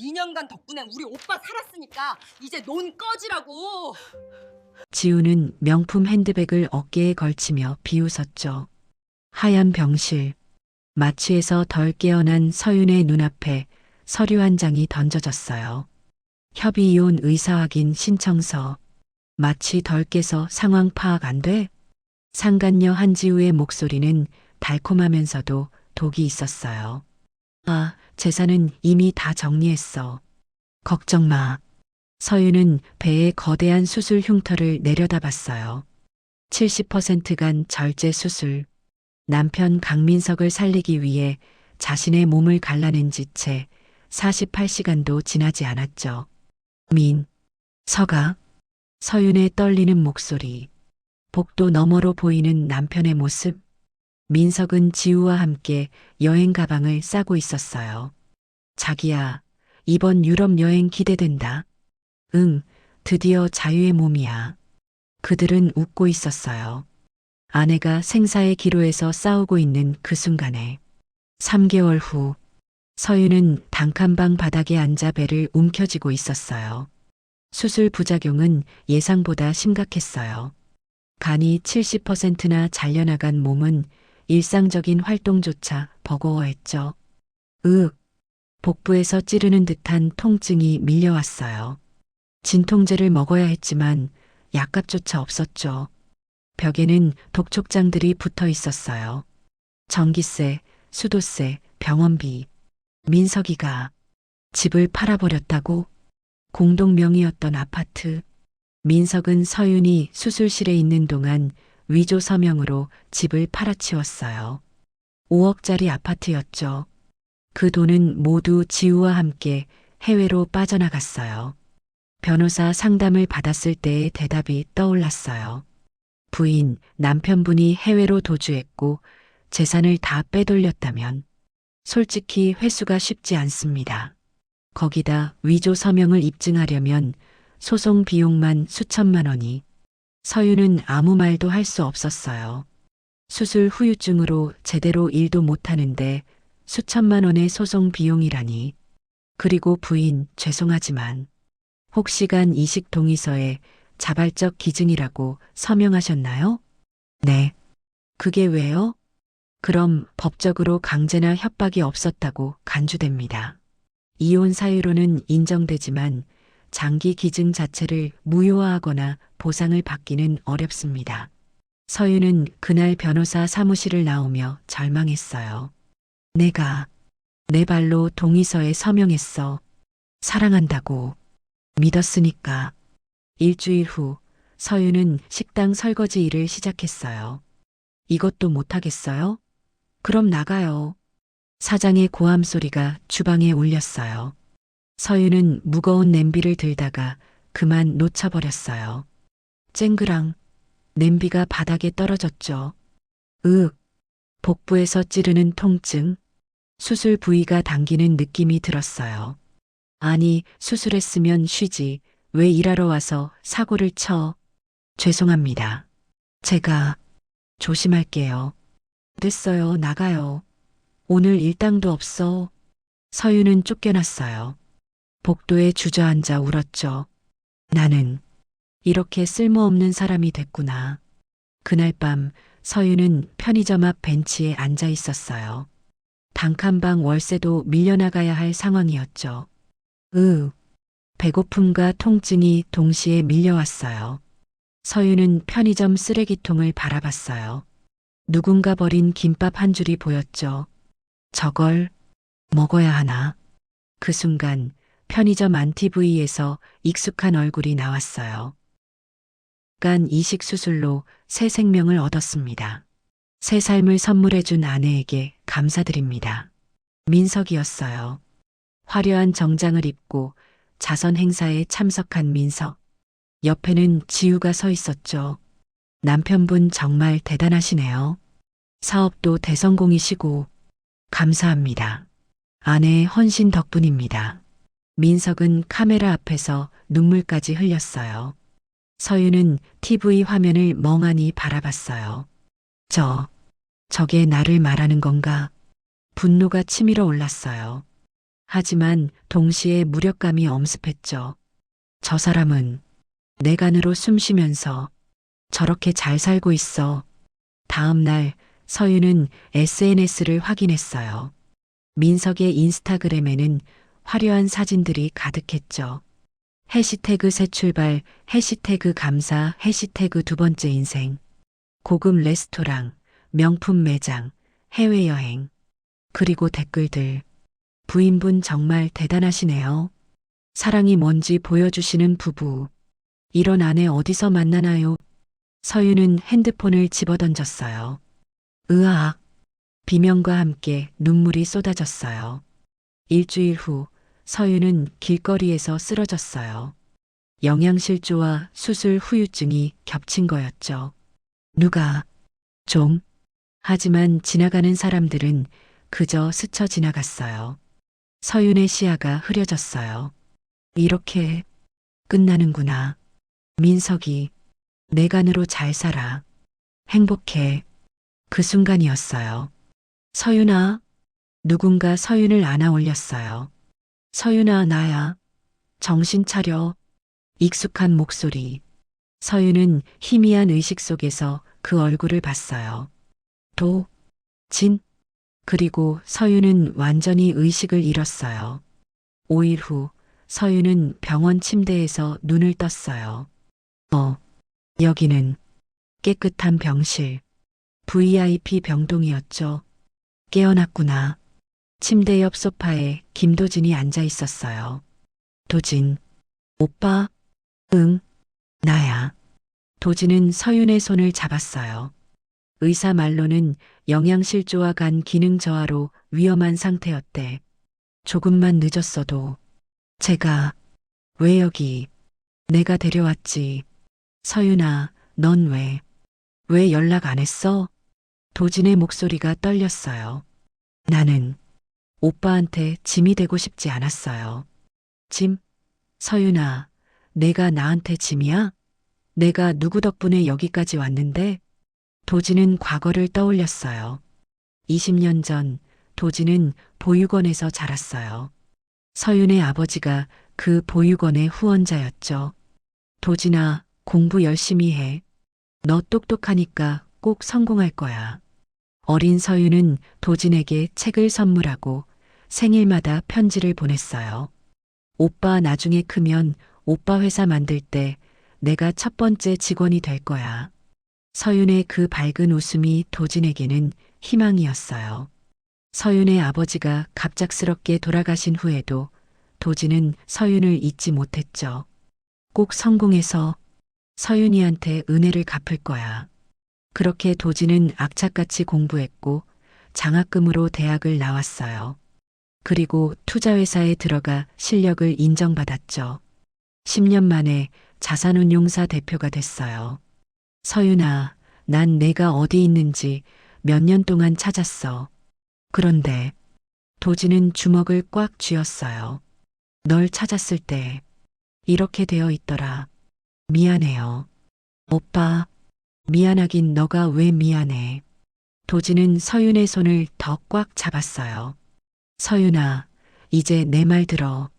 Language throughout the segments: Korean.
2년간 덕분에 우리 오빠 살았으니까 이제 논 꺼지라고. 지우는 명품 핸드백을 어깨에 걸치며 비웃었죠. 하얀 병실. 마취에서 덜 깨어난 서윤의 눈앞에 서류 한 장이 던져졌어요. 협의 이혼 의사 확인 신청서. 마취 덜 깨서 상황 파악 안 돼? 상간녀 한지우의 목소리는 달콤하면서도 독이 있었어요. 아, 재산은 이미 다 정리했어. 걱정 마. 서윤은 배에 거대한 수술 흉터를 내려다봤어요. 70%간 절제 수술. 남편 강민석을 살리기 위해 자신의 몸을 갈라낸 지채 48시간도 지나지 않았죠. 서가. 서윤의 떨리는 목소리. 복도 너머로 보이는 남편의 모습. 민석은 지우와 함께 여행 가방을 싸고 있었어요. 자기야, 이번 유럽 여행 기대된다. 응, 드디어 자유의 몸이야. 그들은 웃고 있었어요. 아내가 생사의 기로에서 싸우고 있는 그 순간에 3개월 후 서윤은 단칸방 바닥에 앉아 배를 움켜쥐고 있었어요. 수술 부작용은 예상보다 심각했어요. 간이 70%나 잘려나간 몸은 일상적인 활동조차 버거워했죠. 복부에서 찌르는 듯한 통증이 밀려왔어요. 진통제를 먹어야 했지만 약값조차 없었죠. 벽에는 독촉장들이 붙어 있었어요. 전기세, 수도세, 병원비. 민석이가 집을 팔아버렸다고? 공동 명의였던 아파트. 민석은 서윤이 수술실에 있는 동안 위조 서명으로 집을 팔아치웠어요. 5억짜리 아파트였죠. 그 돈은 모두 지우와 함께 해외로 빠져나갔어요. 변호사 상담을 받았을 때의 대답이 떠올랐어요. 부인, 남편분이 해외로 도주했고 재산을 다 빼돌렸다면 솔직히 회수가 쉽지 않습니다. 거기다 위조 서명을 입증하려면 소송 비용만 수천만 원이. 서윤은 아무 말도 할 수 없었어요. 수술 후유증으로 제대로 일도 못하는데 수천만 원의 소송 비용이라니. 그리고 부인, 죄송하지만 혹시간 이식 동의서에 자발적 기증이라고 서명하셨나요? 네. 그게 왜요? 그럼 법적으로 강제나 협박이 없었다고 간주됩니다. 이혼 사유로는 인정되지만 장기 기증 자체를 무효화하거나 보상을 받기는 어렵습니다. 서윤은 그날 변호사 사무실을 나오며 절망했어요. 내가 내 발로 동의서에 서명했어. 사랑한다고 믿었으니까. 일주일 후 서윤은 식당 설거지 일을 시작했어요. 이것도 못하겠어요? 그럼 나가요. 사장의 고함 소리가 주방에 울렸어요. 서윤은 무거운 냄비를 들다가 그만 놓쳐버렸어요. 쨍그랑 냄비가 바닥에 떨어졌죠. 복부에서 찌르는 통증, 수술 부위가 당기는 느낌이 들었어요. 아니, 수술했으면 쉬지. 왜 일하러 와서 사고를 쳐? 죄송합니다. 제가 조심할게요. 됐어요. 나가요. 오늘 일당도 없어. 서윤은 쫓겨났어요. 복도에 주저앉아 울었죠. 나는 이렇게 쓸모없는 사람이 됐구나. 그날 밤 서윤은 편의점 앞 벤치에 앉아 있었어요. 단칸방 월세도 밀려나가야 할 상황이었죠. 배고픔과 통증이 동시에 밀려왔어요. 서윤은 편의점 쓰레기통을 바라봤어요. 누군가 버린 김밥 한 줄이 보였죠. 저걸 먹어야 하나? 그 순간 편의점 안티브이에서 익숙한 얼굴이 나왔어요. 간 이식 수술로 새 생명을 얻었습니다. 새 삶을 선물해준 아내에게 감사드립니다. 민석이었어요. 화려한 정장을 입고 자선 행사에 참석한 민석. 옆에는 지우가 서 있었죠. 남편분 정말 대단하시네요. 사업도 대성공이시고 감사합니다. 아내의 헌신 덕분입니다. 민석은 카메라 앞에서 눈물까지 흘렸어요. 서윤은 TV 화면을 멍하니 바라봤어요. 저게 나를 말하는 건가? 분노가 치밀어 올랐어요. 하지만 동시에 무력감이 엄습했죠. 저 사람은 내 간으로 숨 쉬면서 저렇게 잘 살고 있어. 다음 날 서윤은 SNS를 확인했어요. 민석의 인스타그램에는 화려한 사진들이 가득했죠. 해시태그 새 출발, 해시태그 감사, 해시태그 두 번째 인생, 고급 레스토랑, 명품 매장, 해외여행, 그리고 댓글들. 부인분 정말 대단하시네요. 사랑이 뭔지 보여주시는 부부. 이런 아내 어디서 만나나요? 서윤은 핸드폰을 집어던졌어요. 으악. 비명과 함께 눈물이 쏟아졌어요. 일주일 후 서윤은 길거리에서 쓰러졌어요. 영양실조와 수술 후유증이 겹친 거였죠. 누가 좀. 하지만 지나가는 사람들은 그저 스쳐 지나갔어요. 서윤의 시야가 흐려졌어요. 이렇게 끝나는구나. 민석이 내 간으로 잘 살아. 행복해. 그 순간이었어요. 서윤아. 누군가 서윤을 안아 올렸어요. 서윤아, 나야. 정신 차려. 익숙한 목소리. 서윤은 희미한 의식 속에서 그 얼굴을 봤어요. 진. 그리고 서윤은 완전히 의식을 잃었어요. 5일 후 서윤은 병원 침대에서 눈을 떴어요. 여기는 깨끗한 병실. VIP 병동이었죠. 깨어났구나. 침대 옆 소파에 김도진이 앉아 있었어요. 도진. 오빠? 응, 나야. 도진은 서윤의 손을 잡았어요. 의사 말로는 영양실조와 간 기능 저하로 위험한 상태였대. 조금만 늦었어도. 제가 왜 여기? 내가 데려왔지. 서윤아, 넌 왜 연락 안 했어? 도진의 목소리가 떨렸어요. 나는 오빠한테 짐이 되고 싶지 않았어요. 짐? 서윤아, 내가 나한테 짐이야? 내가 누구 덕분에 여기까지 왔는데? 도진은 과거를 떠올렸어요. 20년 전 도진은 보육원에서 자랐어요. 서윤의 아버지가 그 보육원의 후원자였죠. 도진아, 공부 열심히 해. 너 똑똑하니까 꼭 성공할 거야. 어린 서윤은 도진에게 책을 선물하고 생일마다 편지를 보냈어요. 오빠 나중에 크면 오빠 회사 만들 때 내가 첫 번째 직원이 될 거야. 서윤의 그 밝은 웃음이 도진에게는 희망이었어요. 서윤의 아버지가 갑작스럽게 돌아가신 후에도 도진은 서윤을 잊지 못했죠. 꼭 성공해서 서윤이한테 은혜를 갚을 거야. 그렇게 도진은 악착같이 공부했고 장학금으로 대학을 나왔어요. 그리고 투자회사에 들어가 실력을 인정받았죠. 10년 만에 자산운용사 대표가 됐어요. 서윤아, 난 내가 어디 있는지 몇 년 동안 찾았어. 그런데 도진은 주먹을 꽉 쥐었어요. 널 찾았을 때 이렇게 되어 있더라. 미안해요. 오빠, 미안하긴 너가 왜 미안해. 도진은 서윤의 손을 더 꽉 잡았어요. 서윤아, 이제 내 말 들어.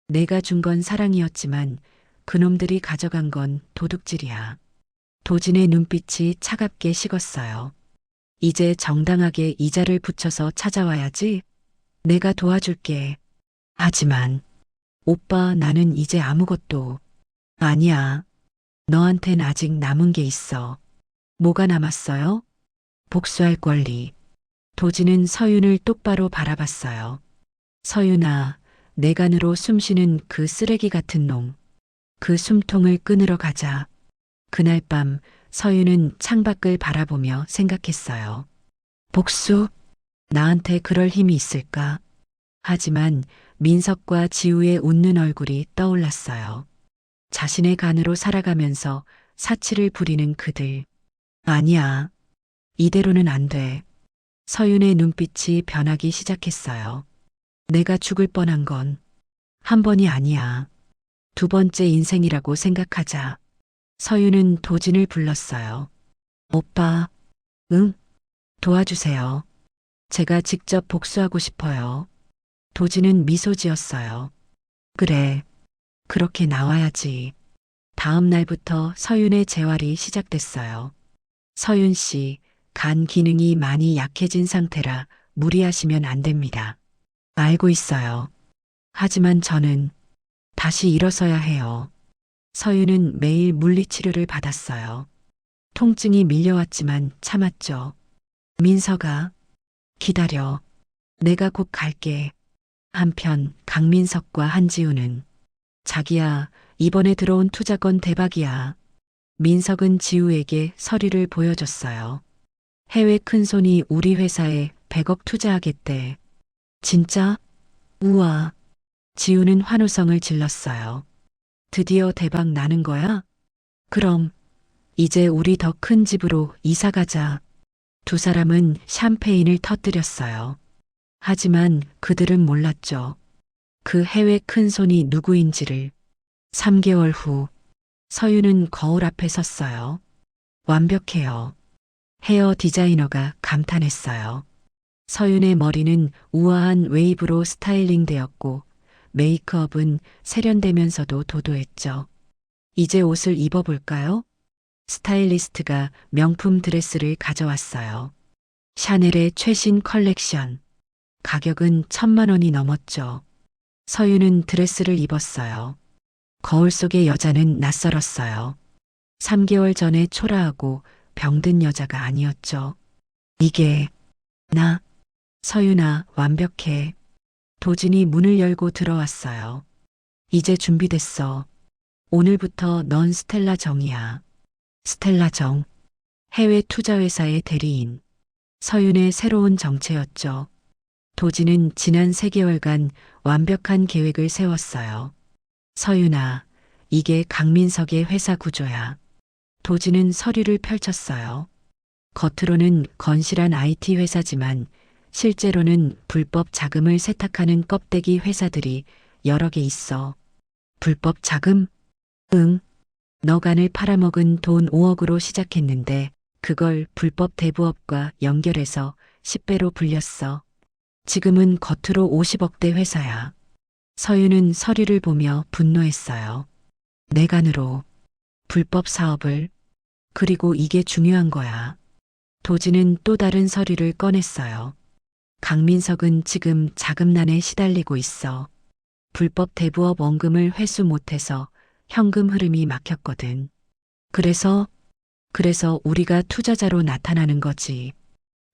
내가 준 건 사랑이었지만 그놈들이 가져간 건 도둑질이야. 도진의 눈빛이 차갑게 식었어요. 이제 정당하게 이자를 붙여서 찾아와야지. 내가 도와줄게. 하지만 오빠, 나는 이제 아무것도. 아니야. 너한텐 아직 남은 게 있어. 뭐가 남았어요? 복수할 권리. 도진은 서윤을 똑바로 바라봤어요. 서윤아, 내 간으로 숨쉬는 그 쓰레기 같은 놈. 그 숨통을 끊으러 가자. 그날 밤 서윤은 창밖을 바라보며 생각했어요. 복수? 나한테 그럴 힘이 있을까? 하지만 민석과 지우의 웃는 얼굴이 떠올랐어요. 자신의 간으로 살아가면서 사치를 부리는 그들. 아니야. 이대로는 안 돼. 서윤의 눈빛이 변하기 시작했어요. 내가 죽을 뻔한 건 한 번이 아니야. 두 번째 인생이라고 생각하자. 서윤은 도진을 불렀어요. 오빠, 응? 도와주세요. 제가 직접 복수하고 싶어요. 도진은 미소 지었어요. 그래, 그렇게 나와야지. 다음 날부터 서윤의 재활이 시작됐어요. 서윤 씨, 간 기능이 많이 약해진 상태라 무리하시면 안 됩니다. 알고 있어요. 하지만 저는 다시 일어서야 해요. 서윤은 매일 물리치료를 받았어요. 통증이 밀려왔지만 참았죠. 민서가, 기다려. 내가 곧 갈게. 한편 강민석과 한지우는, 자기야, 이번에 들어온 투자건 대박이야. 민석은 지우에게 서류를 보여줬어요. 해외 큰손이 우리 회사에 100억 투자하겠대. 진짜? 우와. 지우는 환호성을 질렀어요. 드디어 대박 나는 거야? 그럼 이제 우리 더 큰 집으로 이사 가자. 두 사람은 샴페인을 터뜨렸어요. 하지만 그들은 몰랐죠. 그 해외 큰손이 누구인지를. 3개월 후 서윤은 거울 앞에 섰어요. 완벽해요. 헤어 디자이너가 감탄했어요. 서윤의 머리는 우아한 웨이브로 스타일링 되었고 메이크업은 세련되면서도 도도했죠. 이제 옷을 입어볼까요? 스타일리스트가 명품 드레스를 가져왔어요. 샤넬의 최신 컬렉션. 가격은 1,000만 원이 넘었죠. 서윤은 드레스를 입었어요. 거울 속의 여자는 낯설었어요. 3개월 전에 초라하고 병든 여자가 아니었죠. 이게 나. 서윤아, 완벽해. 도진이 문을 열고 들어왔어요. 이제 준비됐어. 오늘부터 넌 스텔라 정이야. 스텔라 정. 해외 투자회사의 대리인. 서윤의 새로운 정체였죠. 도진은 지난 3개월간 완벽한 계획을 세웠어요. 서윤아, 이게 강민석의 회사 구조야. 도진은 서류를 펼쳤어요. 겉으로는 건실한 IT 회사지만 실제로는 불법 자금을 세탁하는 껍데기 회사들이 여러 개 있어. 불법 자금? 응. 너간을 팔아먹은 돈 5억으로 시작했는데 그걸 불법 대부업과 연결해서 10배로 불렸어. 지금은 겉으로 50억대 회사야. 서윤은 서류를 보며 분노했어요. 내간으로 불법 사업을. 그리고 이게 중요한 거야. 도진은 또 다른 서류를 꺼냈어요. 강민석은 지금 자금난에 시달리고 있어. 불법 대부업 원금을 회수 못해서 현금 흐름이 막혔거든. 그래서 우리가 투자자로 나타나는 거지.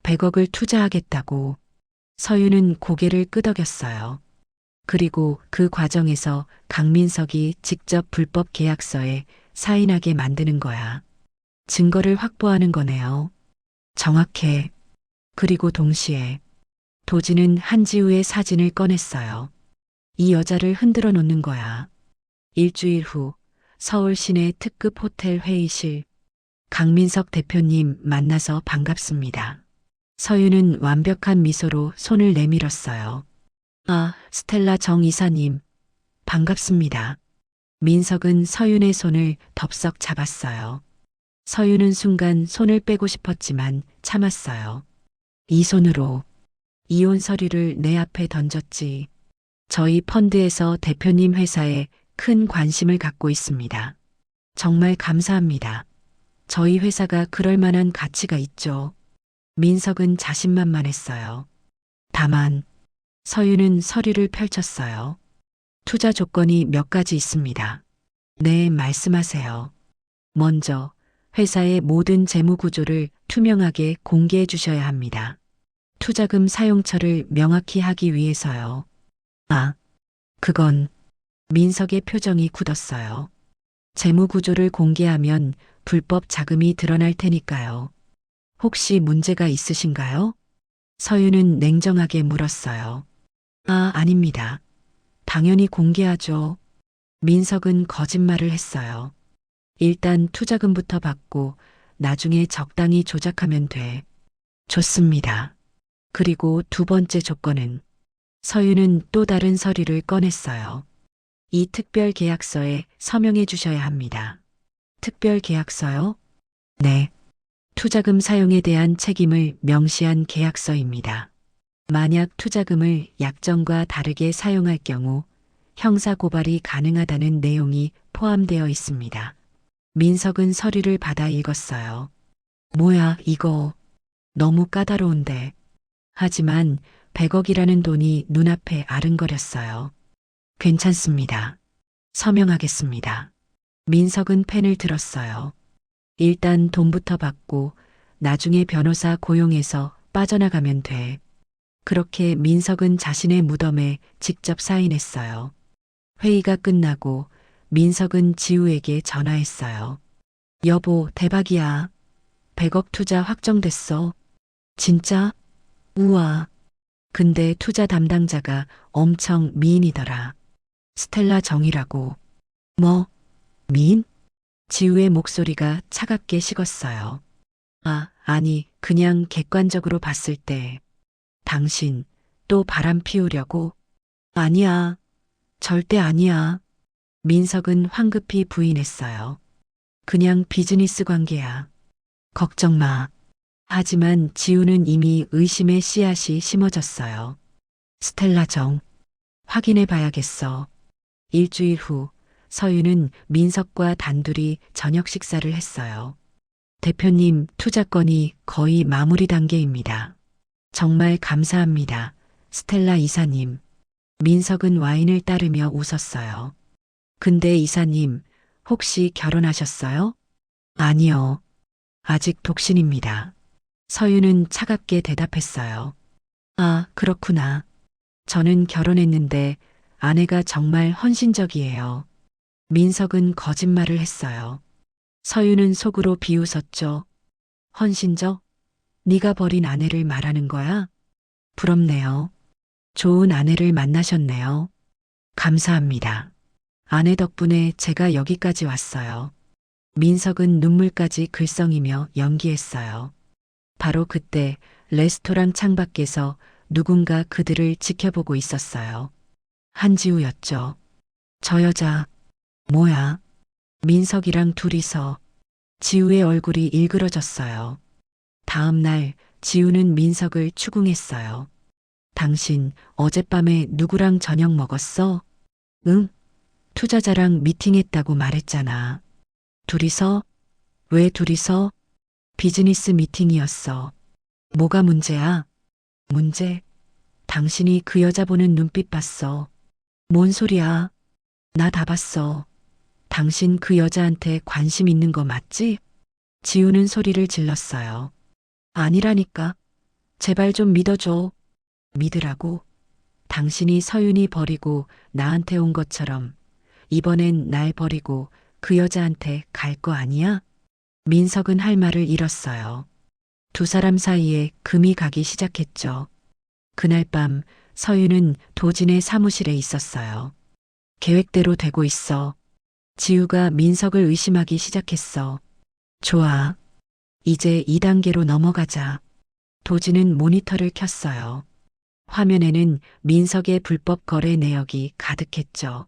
100억을 투자하겠다고. 서윤은 고개를 끄덕였어요. 그리고 그 과정에서 강민석이 직접 불법 계약서에 사인하게 만드는 거야. 증거를 확보하는 거네요. 정확해. 그리고 동시에 도진은 한지우의 사진을 꺼냈어요. 이 여자를 흔들어 놓는 거야. 일주일 후 서울 시내 특급 호텔 회의실. 강민석 대표님 만나서 반갑습니다. 서윤은 완벽한 미소로 손을 내밀었어요. 아, 스텔라 정 이사님. 반갑습니다. 민석은 서윤의 손을 덥석 잡았어요. 서윤은 순간 손을 빼고 싶었지만 참았어요. 이 손으로 이혼 서류를 내 앞에 던졌지. 저희 펀드에서 대표님 회사에 큰 관심을 갖고 있습니다. 정말 감사합니다. 저희 회사가 그럴 만한 가치가 있죠. 민석은 자신만만했어요. 다만 서윤은 서류를 펼쳤어요. 투자 조건이 몇 가지 있습니다. 네, 말씀하세요. 먼저 회사의 모든 재무 구조를 투명하게 공개해 주셔야 합니다. 투자금 사용처를 명확히 하기 위해서요. 아, 그건 민석의 표정이 굳었어요. 재무 구조를 공개하면 불법 자금이 드러날 테니까요. 혹시 문제가 있으신가요? 서윤은 냉정하게 물었어요. 아, 아닙니다. 당연히 공개하죠. 민석은 거짓말을 했어요. 일단 투자금부터 받고 나중에 적당히 조작하면 돼. 좋습니다. 그리고 두 번째 조건은 서윤은 또 다른 서류를 꺼냈어요. 이 특별 계약서에 서명해 주셔야 합니다. 특별 계약서요? 네. 투자금 사용에 대한 책임을 명시한 계약서입니다. 만약 투자금을 약정과 다르게 사용할 경우 형사고발이 가능하다는 내용이 포함되어 있습니다. 민석은 서류를 받아 읽었어요. 뭐야, 이거. 너무 까다로운데. 하지만 100억이라는 돈이 눈앞에 아른거렸어요. 괜찮습니다. 서명하겠습니다. 민석은 펜을 들었어요. 일단 돈부터 받고 나중에 변호사 고용해서 빠져나가면 돼. 그렇게 민석은 자신의 무덤에 직접 사인했어요. 회의가 끝나고 민석은 지우에게 전화했어요. 여보, 대박이야. 100억 투자 확정됐어. 진짜? 우와. 근데 투자 담당자가 엄청 미인이더라. 스텔라 정이라고. 뭐? 미인? 지우의 목소리가 차갑게 식었어요. 아니, 그냥 객관적으로 봤을 때. 당신 또 바람 피우려고? 아니야. 절대 아니야. 민석은 황급히 부인했어요. 그냥 비즈니스 관계야. 걱정 마. 하지만 지우는 이미 의심의 씨앗이 심어졌어요. 스텔라 정. 확인해 봐야겠어. 일주일 후 서윤은 민석과 단둘이 저녁 식사를 했어요. 대표님, 투자건이 거의 마무리 단계입니다. 정말 감사합니다. 스텔라 이사님. 민석은 와인을 따르며 웃었어요. 근데 이사님, 혹시 결혼하셨어요? 아니요. 아직 독신입니다. 서윤은 차갑게 대답했어요. 아, 그렇구나. 저는 결혼했는데 아내가 정말 헌신적이에요. 민석은 거짓말을 했어요. 서윤은 속으로 비웃었죠. 헌신적? 네가 버린 아내를 말하는 거야? 부럽네요. 좋은 아내를 만나셨네요. 감사합니다. 아내 덕분에 제가 여기까지 왔어요. 민석은 눈물까지 글썽이며 연기했어요. 바로 그때 레스토랑 창밖에서 누군가 그들을 지켜보고 있었어요. 한지우였죠. 저 여자, 뭐야? 민석이랑 둘이서. 지우의 얼굴이 일그러졌어요. 다음 날 지우는 민석을 추궁했어요. 당신 어젯밤에 누구랑 저녁 먹었어? 응? 투자자랑 미팅했다고 말했잖아. 둘이서? 왜 둘이서? 비즈니스 미팅이었어. 뭐가 문제야? 문제? 당신이 그 여자 보는 눈빛 봤어. 뭔 소리야? 나 다 봤어. 당신 그 여자한테 관심 있는 거 맞지? 지우는 소리를 질렀어요. 아니라니까. 제발 좀 믿어줘. 믿으라고? 당신이 서윤이 버리고 나한테 온 것처럼 이번엔 날 버리고 그 여자한테 갈 거 아니야? 민석은 할 말을 잃었어요. 두 사람 사이에 금이 가기 시작했죠. 그날 밤 서윤은 도진의 사무실에 있었어요. 계획대로 되고 있어. 지우가 민석을 의심하기 시작했어. 좋아. 이제 2단계로 넘어가자. 도진은 모니터를 켰어요. 화면에는 민석의 불법 거래 내역이 가득했죠.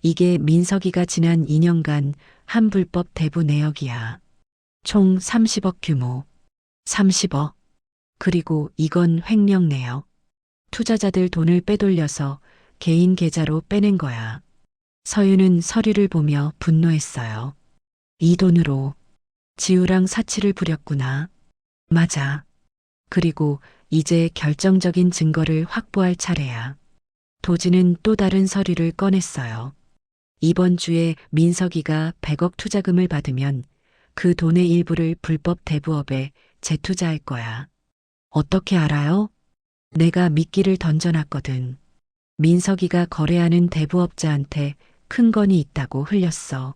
이게 민석이가 지난 2년간 한 불법 대부 내역이야. 총 30억 규모. 30억. 그리고 이건 횡령 내역. 투자자들 돈을 빼돌려서 개인 계좌로 빼낸 거야. 서윤은 서류를 보며 분노했어요. 이 돈으로 지우랑 사치를 부렸구나. 맞아. 그리고 이제 결정적인 증거를 확보할 차례야. 도진은 또 다른 서류를 꺼냈어요. 이번 주에 민석이가 100억 투자금을 받으면 그 돈의 일부를 불법 대부업에 재투자할 거야. 어떻게 알아요? 내가 미끼를 던져놨거든. 민석이가 거래하는 대부업자한테 큰 건이 있다고 흘렸어.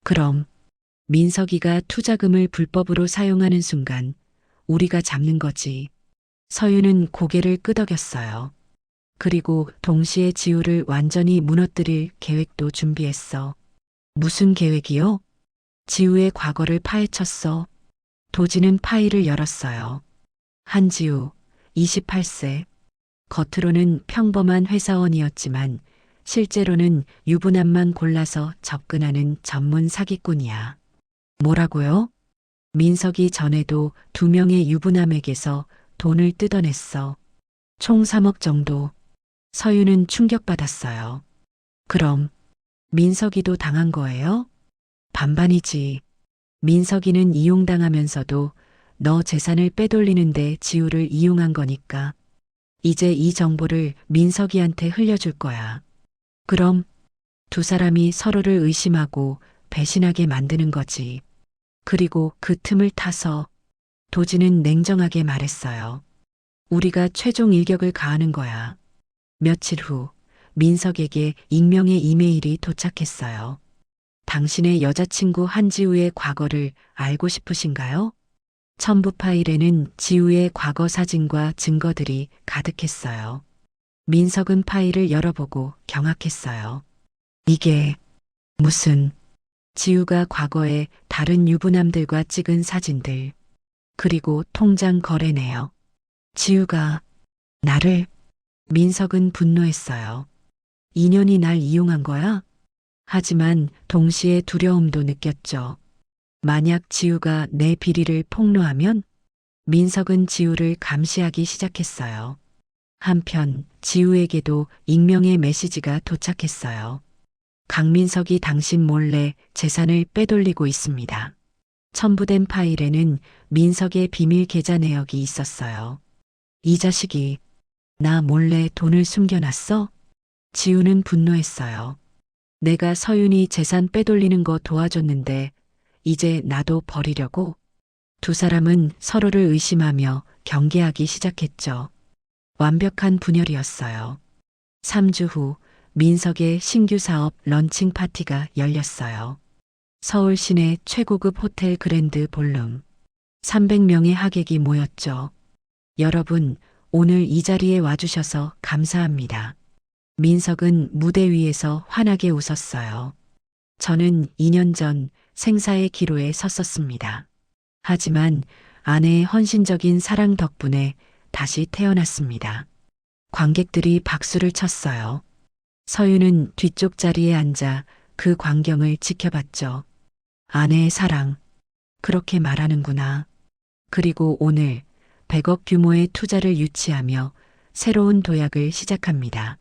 그럼 민석이가 투자금을 불법으로 사용하는 순간 우리가 잡는 거지. 서윤은 고개를 끄덕였어요. 그리고 동시에 지우를 완전히 무너뜨릴 계획도 준비했어. 무슨 계획이요? 지우의 과거를 파헤쳤어. 도진은 파일을 열었어요. 한지우, 28세. 겉으로는 평범한 회사원이었지만 실제로는 유부남만 골라서 접근하는 전문 사기꾼이야. 뭐라고요? 민석이 전에도 2명의 유부남에게서 돈을 뜯어냈어. 총 3억 정도. 서윤은 충격받았어요. 그럼 민석이도 당한 거예요? 반반이지. 민석이는 이용당하면서도 너 재산을 빼돌리는데 지우를 이용한 거니까. 이제 이 정보를 민석이한테 흘려줄 거야. 그럼 두 사람이 서로를 의심하고 배신하게 만드는 거지. 그리고 그 틈을 타서 도지는 냉정하게 말했어요. 우리가 최종 일격을 가하는 거야. 며칠 후 민석에게 익명의 이메일이 도착했어요. 당신의 여자친구 한지우의 과거를 알고 싶으신가요? 첨부 파일에는 지우의 과거 사진과 증거들이 가득했어요. 민석은 파일을 열어보고 경악했어요. 이게 무슨 지우가 과거에 다른 유부남들과 찍은 사진들, 그리고 통장 거래네요. 지우가 나를 민석은 분노했어요. 인연이 날 이용한 거야? 하지만 동시에 두려움도 느꼈죠. 만약 지우가 내 비리를 폭로하면 민석은 지우를 감시하기 시작했어요. 한편 지우에게도 익명의 메시지가 도착했어요. 강민석이 당신 몰래 재산을 빼돌리고 있습니다. 첨부된 파일에는 민석의 비밀 계좌 내역이 있었어요. 이 자식이 나 몰래 돈을 숨겨놨어? 지우는 분노했어요. 내가 서윤이 재산 빼돌리는 거 도와줬는데 이제 나도 버리려고? 두 사람은 서로를 의심하며 경계하기 시작했죠. 완벽한 분열이었어요. 3주 후 민석의 신규 사업 런칭 파티가 열렸어요. 서울 시내 최고급 호텔 그랜드 볼룸. 300명의 하객이 모였죠. 여러분, 오늘 이 자리에 와주셔서 감사합니다. 민석은 무대 위에서 환하게 웃었어요. 저는 2년 전 생사의 기로에 섰었습니다. 하지만 아내의 헌신적인 사랑 덕분에 다시 태어났습니다. 관객들이 박수를 쳤어요. 서윤은 뒤쪽 자리에 앉아 그 광경을 지켜봤죠. 아내의 사랑, 그렇게 말하는구나. 그리고 오늘 100억 규모의 투자를 유치하며 새로운 도약을 시작합니다.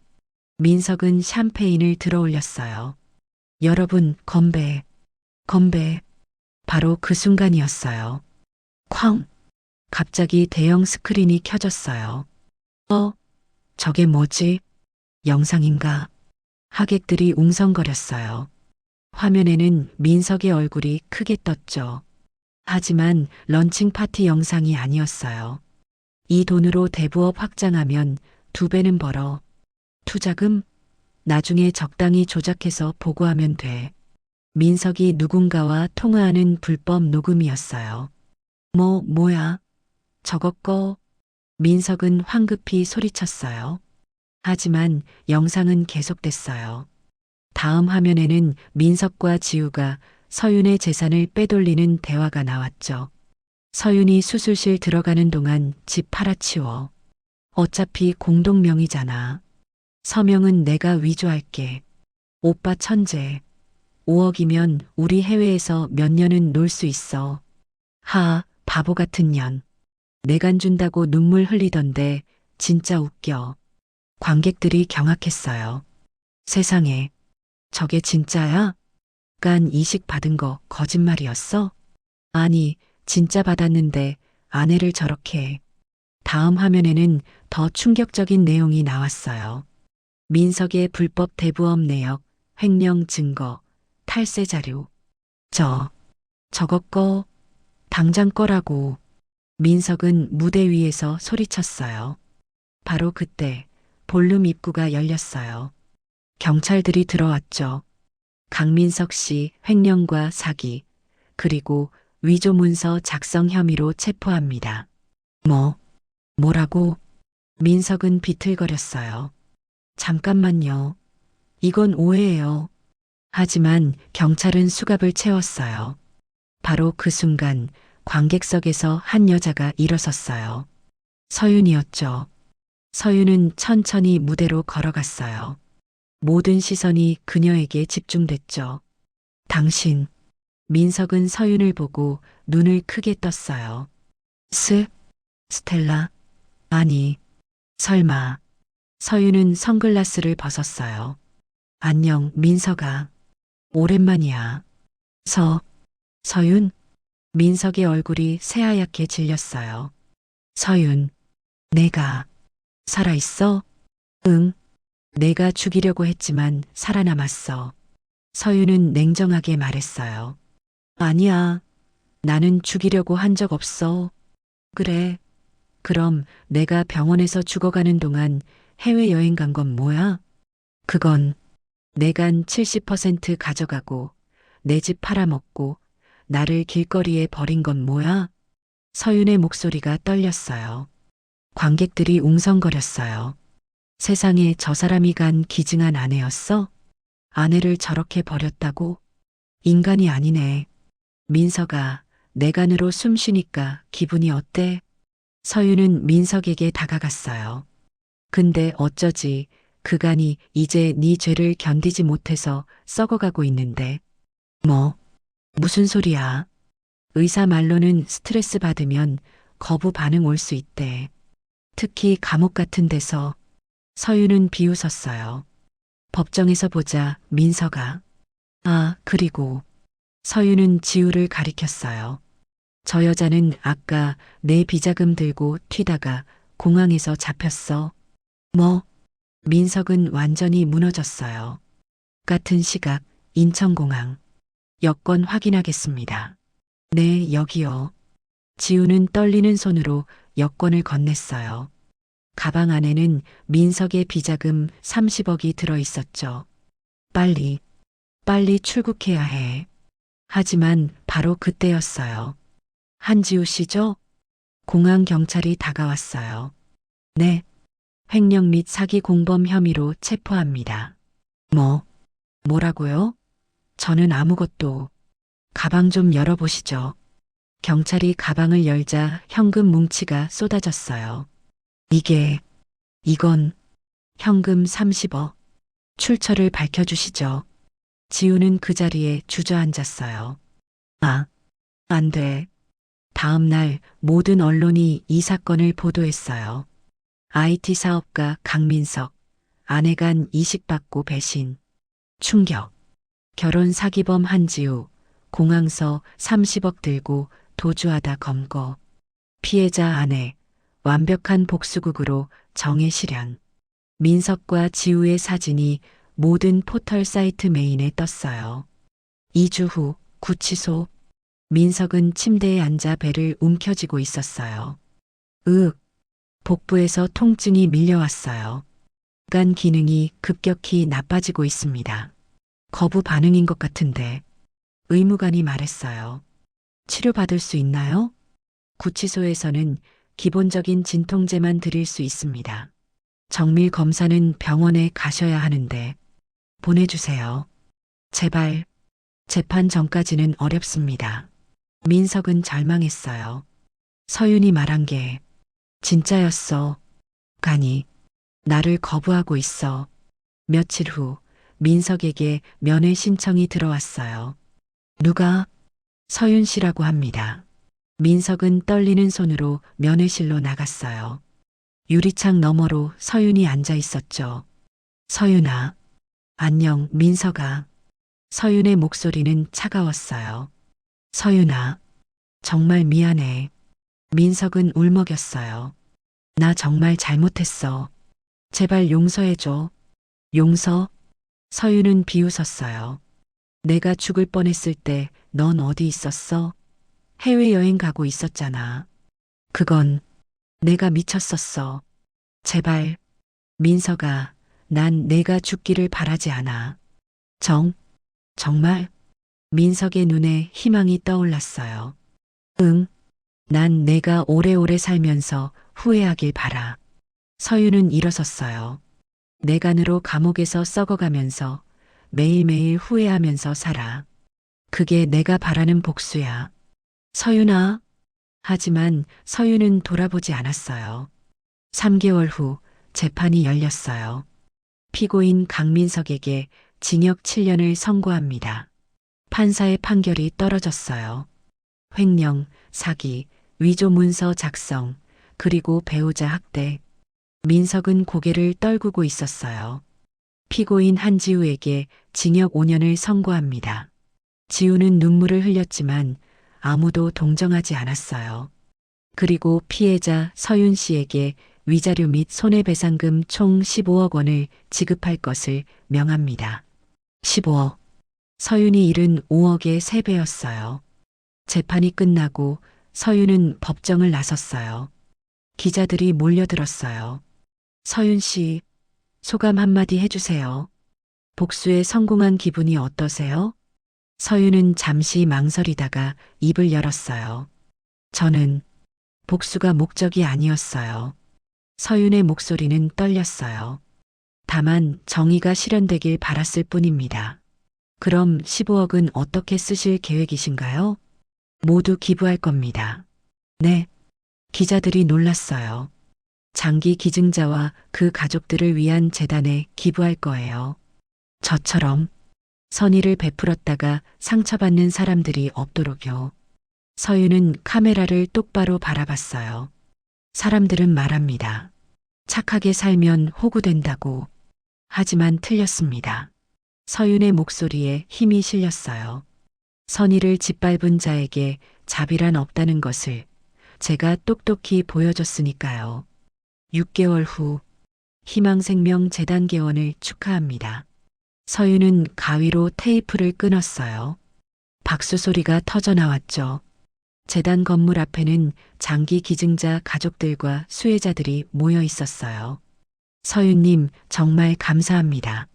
민석은 샴페인을 들어올렸어요. 여러분, 건배, 건배. 바로 그 순간이었어요. 쾅! 갑자기 대형 스크린이 켜졌어요. 저게 뭐지? 영상인가? 하객들이 웅성거렸어요. 화면에는 민석의 얼굴이 크게 떴죠. 하지만 런칭 파티 영상이 아니었어요. 이 돈으로 대부업 확장하면 2배는 벌어. 투자금? 나중에 적당히 조작해서 보고하면 돼. 민석이 누군가와 통화하는 불법 녹음이었어요. 뭐야? 저거 꺼. 민석은 황급히 소리쳤어요. 하지만 영상은 계속됐어요. 다음 화면에는 민석과 지우가 서윤의 재산을 빼돌리는 대화가 나왔죠. 서윤이 수술실 들어가는 동안 집 팔아치워. 어차피 공동명의잖아. 서명은 내가 위조할게. 오빠 천재. 5억이면 우리 해외에서 몇 년은 놀 수 있어. 바보 같은 년. 내간 준다고 눈물 흘리던데 진짜 웃겨. 관객들이 경악했어요. 세상에, 저게 진짜야? 간 이식 받은 거 거짓말이었어? 아니, 진짜 받았는데 아내를 저렇게 해. 다음 화면에는 더 충격적인 내용이 나왔어요. 민석의 불법 대부업 내역, 횡령 증거, 탈세 자료. 저거 꺼. 당장 꺼라고. 민석은 무대 위에서 소리쳤어요. 바로 그때 볼룸 입구가 열렸어요. 경찰들이 들어왔죠. 강민석 씨 횡령과 사기, 그리고 위조 문서 작성 혐의로 체포합니다. 뭐라고? 민석은 비틀거렸어요. 잠깐만요. 이건 오해예요. 하지만 경찰은 수갑을 채웠어요. 바로 그 순간 관객석에서 한 여자가 일어섰어요. 서윤이었죠. 서윤은 천천히 무대로 걸어갔어요. 모든 시선이 그녀에게 집중됐죠. 당신. 민석은 서윤을 보고 눈을 크게 떴어요. 스텔라? 아니, 설마. 서윤은 선글라스를 벗었어요. 안녕, 민석아. 오랜만이야. 서윤? 민석의 얼굴이 새하얗게 질렸어요. 서윤, 내가 살아있어? 응. 내가 죽이려고 했지만 살아남았어. 서윤은 냉정하게 말했어요. 아니야. 나는 죽이려고 한 적 없어. 그래. 그럼 내가 병원에서 죽어가는 동안 해외여행 간 건 뭐야? 그건 내간 70% 가져가고 내 집 팔아먹고 나를 길거리에 버린 건 뭐야? 서윤의 목소리가 떨렸어요. 관객들이 웅성거렸어요. 세상에 저 사람이 간 기증한 아내였어? 아내를 저렇게 버렸다고? 인간이 아니네. 민석아, 내 간으로 숨 쉬니까 기분이 어때? 서윤은 민석에게 다가갔어요. 근데 어쩌지 그 간이 이제 네 죄를 견디지 못해서 썩어가고 있는데. 무슨 소리야? 의사 말로는 스트레스 받으면 거부 반응 올 수 있대. 특히 감옥 같은 데서. 서윤은 비웃었어요. 법정에서 보자, 민석아. 아, 그리고 서윤은 지우를 가리켰어요. 저 여자는 아까 내 비자금 들고 튀다가 공항에서 잡혔어. 민석은 완전히 무너졌어요. 같은 시각 인천공항. 여권 확인하겠습니다. 네, 여기요. 지우는 떨리는 손으로 여권을 건넸어요. 가방 안에는 민석의 비자금 30억이 들어 있었죠. 빨리 출국해야 해. 하지만 바로 그때였어요. 한지우 씨죠? 공항 경찰이 다가왔어요. 네. 횡령 및 사기 공범 혐의로 체포합니다. 뭐라고요? 저는 아무것도. 가방 좀 열어보시죠. 경찰이 가방을 열자 현금 뭉치가 쏟아졌어요. 이건 현금 30억. 출처를 밝혀주시죠. 지우는 그 자리에 주저앉았어요. 안 돼. 다음 날 모든 언론이 이 사건을 보도했어요. IT 사업가 강민석, 아내 간 이식받고 배신. 충격. 결혼 사기범 한지우, 공항서 30억 들고 도주하다 검거. 피해자 아내, 완벽한 복수극으로 정의 실현. 민석과 지우의 사진이 모든 포털 사이트 메인에 떴어요. 2주 후 구치소. 민석은 침대에 앉아 배를 움켜쥐고 있었어요. 복부에서 통증이 밀려왔어요. 간 기능이 급격히 나빠지고 있습니다. 거부 반응인 것 같은데. 의무관이 말했어요. 치료받을 수 있나요? 구치소에서는 기본적인 진통제만 드릴 수 있습니다. 정밀 검사는 병원에 가셔야 하는데. 보내주세요. 제발. 재판 전까지는 어렵습니다. 민석은 절망했어요. 서윤이 말한 게 진짜였어. 간이 나를 거부하고 있어. 며칠 후 민석에게 면회 신청이 들어왔어요. 누가? 서윤 씨라고 합니다. 민석은 떨리는 손으로 면회실로 나갔어요. 유리창 너머로 서윤이 앉아 있었죠. 서윤아. 안녕, 민석아. 서윤의 목소리는 차가웠어요. 서윤아. 정말 미안해. 민석은 울먹였어요. 나 정말 잘못했어. 제발 용서해줘. 용서? 서윤은 비웃었어요. 내가 죽을 뻔했을 때 넌 어디 있었어? 해외여행 가고 있었잖아. 그건 내가 미쳤었어. 제발. 민석아, 난 내가 죽기를 바라지 않아. 정말? 민석의 눈에 희망이 떠올랐어요. 응. 난 내가 오래오래 살면서 후회하길 바라. 서윤은 일어섰어요. 내 간으로 감옥에서 썩어가면서 매일매일 후회하면서 살아. 그게 내가 바라는 복수야. 서윤아. 하지만 서윤은 돌아보지 않았어요. 3개월 후 재판이 열렸어요. 피고인 강민석에게 징역 7년을 선고합니다. 판사의 판결이 떨어졌어요. 횡령, 사기, 위조 문서 작성, 그리고 배우자 학대. 민석은 고개를 떨구고 있었어요. 피고인 한지우에게 징역 5년을 선고합니다. 지우는 눈물을 흘렸지만 아무도 동정하지 않았어요. 그리고 피해자 서윤 씨에게 위자료 및 손해배상금 총 15억 원을 지급할 것을 명합니다. 15억. 서윤이 잃은 5억의 3배였어요. 재판이 끝나고 서윤은 법정을 나섰어요. 기자들이 몰려들었어요. 서윤 씨, 소감 한마디 해주세요. 복수에 성공한 기분이 어떠세요? 서윤은 잠시 망설이다가 입을 열었어요. 저는 복수가 목적이 아니었어요. 서윤의 목소리는 떨렸어요. 다만 정의가 실현되길 바랐을 뿐입니다. 그럼 15억은 어떻게 쓰실 계획이신가요? 모두 기부할 겁니다. 네. 기자들이 놀랐어요. 장기 기증자와 그 가족들을 위한 재단에 기부할 거예요. 저처럼 선의를 베풀었다가 상처받는 사람들이 없도록요. 서윤은 카메라를 똑바로 바라봤어요. 사람들은 말합니다. 착하게 살면 호구된다고. 하지만 틀렸습니다. 서윤의 목소리에 힘이 실렸어요. 선의를 짓밟은 자에게 자비란 없다는 것을 제가 똑똑히 보여줬으니까요. 6개월 후 희망생명 재단 개원을 축하합니다. 서윤은 가위로 테이프를 끊었어요. 박수 소리가 터져 나왔죠. 재단 건물 앞에는 장기 기증자 가족들과 수혜자들이 모여 있었어요. 서윤님, 정말 감사합니다.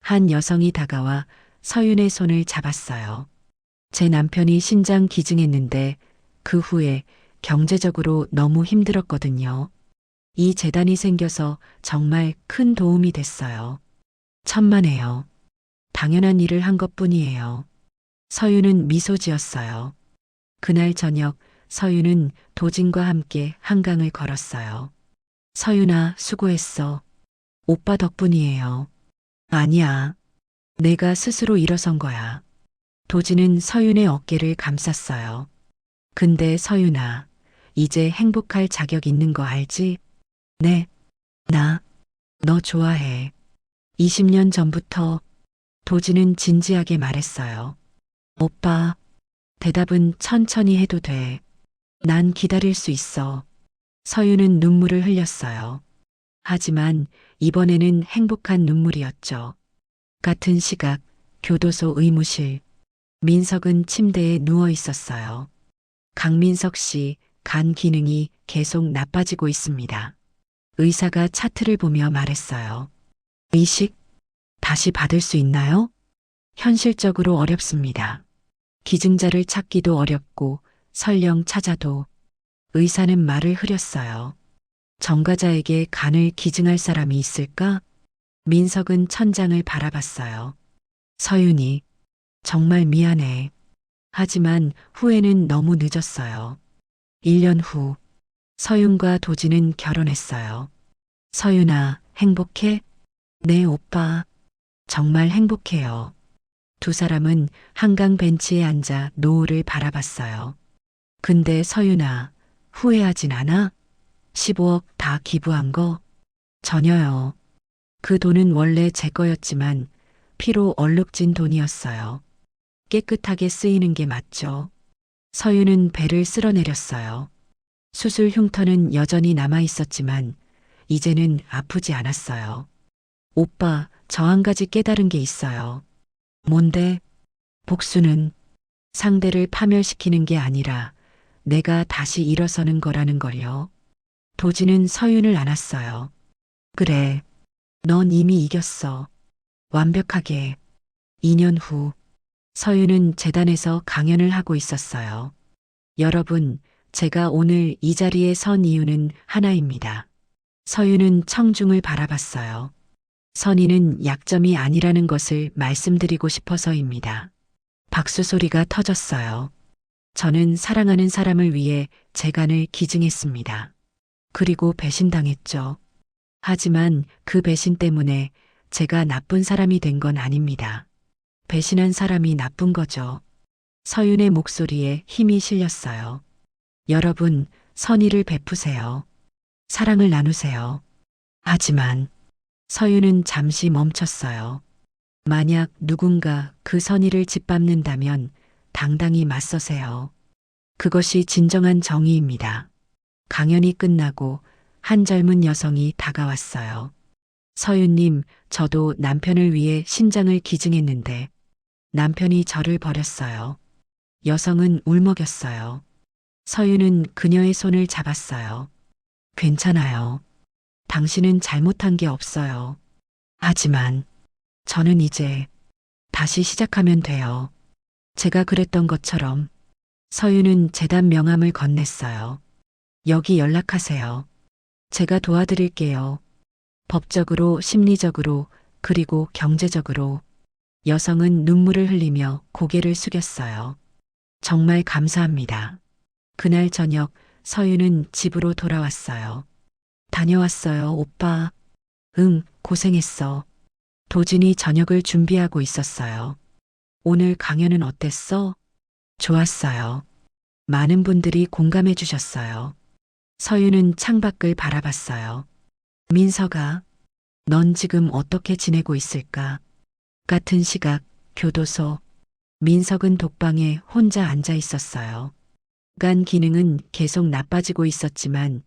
한 여성이 다가와 서윤의 손을 잡았어요. 제 남편이 신장 기증했는데 그 후에 경제적으로 너무 힘들었거든요. 이 재단이 생겨서 정말 큰 도움이 됐어요. 천만에요. 당연한 일을 한 것뿐이에요. 서윤은 미소 지었어요. 그날 저녁 서윤은 도진과 함께 한강을 걸었어요. 서윤아, 수고했어. 오빠 덕분이에요. 아니야. 내가 스스로 일어선 거야. 도진은 서윤의 어깨를 감쌌어요. 근데 서윤아, 이제 행복할 자격 있는 거 알지? 네. 너 좋아해. 20년 전부터. 도진은 진지하게 말했어요. 오빠, 대답은 천천히 해도 돼. 난 기다릴 수 있어. 서윤은 눈물을 흘렸어요. 하지만 이번에는 행복한 눈물이었죠. 같은 시각, 교도소 의무실. 민석은 침대에 누워 있었어요. 강민석 씨, 간 기능이 계속 나빠지고 있습니다. 의사가 차트를 보며 말했어요. 의식? 다시 받을 수 있나요? 현실적으로 어렵습니다. 기증자를 찾기도 어렵고 설령 찾아도. 의사는 말을 흐렸어요. 정가자에게 간을 기증할 사람이 있을까? 민석은 천장을 바라봤어요. 서윤이, 정말 미안해. 하지만 후회는 너무 늦었어요. 1년 후, 서윤과 도진은 결혼했어요. 서윤아, 행복해? 네, 오빠. 정말 행복해요. 두 사람은 한강 벤치에 앉아 노을을 바라봤어요. 근데 서윤아, 후회하진 않아? 15억 다 기부한 거? 전혀요. 그 돈은 원래 제 거였지만 피로 얼룩진 돈이었어요. 깨끗하게 쓰이는 게 맞죠. 서윤은 배를 쓸어내렸어요. 수술 흉터는 여전히 남아 있었지만 이제는 아프지 않았어요. 오빠, 저 한 가지 깨달은 게 있어요. 뭔데? 복수는 상대를 파멸시키는 게 아니라 내가 다시 일어서는 거라는 걸요. 도진은 서윤을 안았어요. 그래, 넌 이미 이겼어. 완벽하게. 2년 후, 서윤은 재단에서 강연을 하고 있었어요. 여러분, 제가 오늘 이 자리에 선 이유는 하나입니다. 서윤은 청중을 바라봤어요. 선의는 약점이 아니라는 것을 말씀드리고 싶어서입니다. 박수 소리가 터졌어요. 저는 사랑하는 사람을 위해 제 간을 기증했습니다. 그리고 배신당했죠. 하지만 그 배신 때문에 제가 나쁜 사람이 된 건 아닙니다. 배신한 사람이 나쁜 거죠. 서윤의 목소리에 힘이 실렸어요. 여러분, 선의를 베푸세요. 사랑을 나누세요. 하지만 서윤은 잠시 멈췄어요. 만약 누군가 그 선의를 짓밟는다면 당당히 맞서세요. 그것이 진정한 정의입니다. 강연이 끝나고 한 젊은 여성이 다가왔어요. 서윤님, 저도 남편을 위해 신장을 기증했는데 남편이 저를 버렸어요. 여성은 울먹였어요. 서윤은 그녀의 손을 잡았어요. 괜찮아요. 당신은 잘못한 게 없어요. 하지만 저는 이제 다시 시작하면 돼요. 제가 그랬던 것처럼. 서윤은 재단 명함을 건넸어요. 여기 연락하세요. 제가 도와드릴게요. 법적으로, 심리적으로, 그리고 경제적으로. 여성은 눈물을 흘리며 고개를 숙였어요. 정말 감사합니다. 그날 저녁 서윤은 집으로 돌아왔어요. 다녀왔어요, 오빠. 응, 고생했어. 도진이 저녁을 준비하고 있었어요. 오늘 강연은 어땠어? 좋았어요. 많은 분들이 공감해 주셨어요. 서윤은 창밖을 바라봤어요. 민서가, 넌 지금 어떻게 지내고 있을까? 같은 시각, 교도소. 민석은 독방에 혼자 앉아 있었어요. 간 기능은 계속 나빠지고 있었지만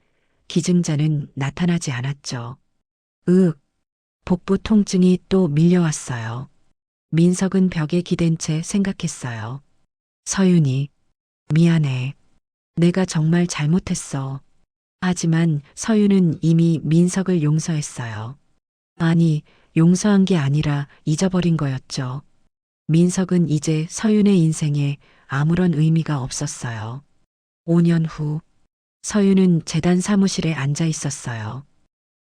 기증자는 나타나지 않았죠. 복부 통증이 또 밀려왔어요. 민석은 벽에 기댄 채 생각했어요. 서윤이, 미안해. 내가 정말 잘못했어. 하지만 서윤은 이미 민석을 용서했어요. 아니, 용서한 게 아니라 잊어버린 거였죠. 민석은 이제 서윤의 인생에 아무런 의미가 없었어요. 5년 후, 서윤은 재단 사무실에 앉아 있었어요.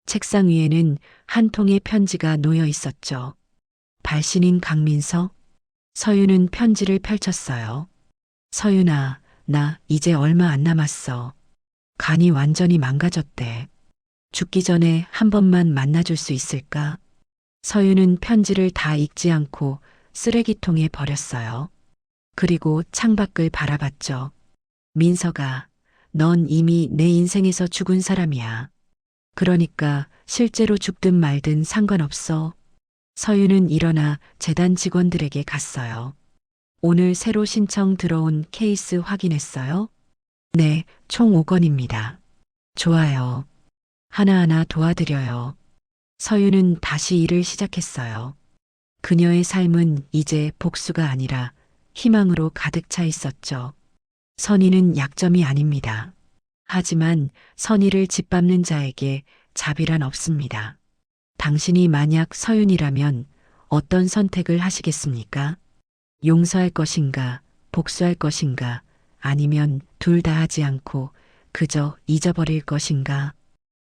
책상 위에는 한 통의 편지가 놓여 있었죠. 발신인 강민석? 서윤은 편지를 펼쳤어요. 서윤아, 나 이제 얼마 안 남았어. 간이 완전히 망가졌대. 죽기 전에 한 번만 만나줄 수 있을까? 서윤은 편지를 다 읽지 않고 쓰레기통에 버렸어요. 그리고 창밖을 바라봤죠. 민서가, 넌 이미 내 인생에서 죽은 사람이야. 그러니까 실제로 죽든 말든 상관없어. 서윤은 일어나 재단 직원들에게 갔어요. 오늘 새로 신청 들어온 케이스 확인했어요? 네, 총 5건입니다. 좋아요. 하나하나 도와드려요. 서윤은 다시 일을 시작했어요. 그녀의 삶은 이제 복수가 아니라 희망으로 가득 차 있었죠. 선의는 약점이 아닙니다. 하지만 선의를 짓밟는 자에게 자비란 없습니다. 당신이 만약 서윤이라면 어떤 선택을 하시겠습니까? 용서할 것인가, 복수할 것인가, 아니면 둘 다 하지 않고 그저 잊어버릴 것인가?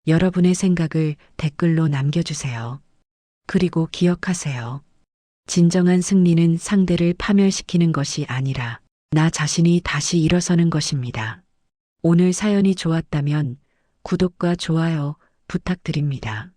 여러분의 생각을 댓글로 남겨주세요. 그리고 기억하세요. 진정한 승리는 상대를 파멸시키는 것이 아니라 나 자신이 다시 일어서는 것입니다. 오늘 사연이 좋았다면 구독과 좋아요 부탁드립니다.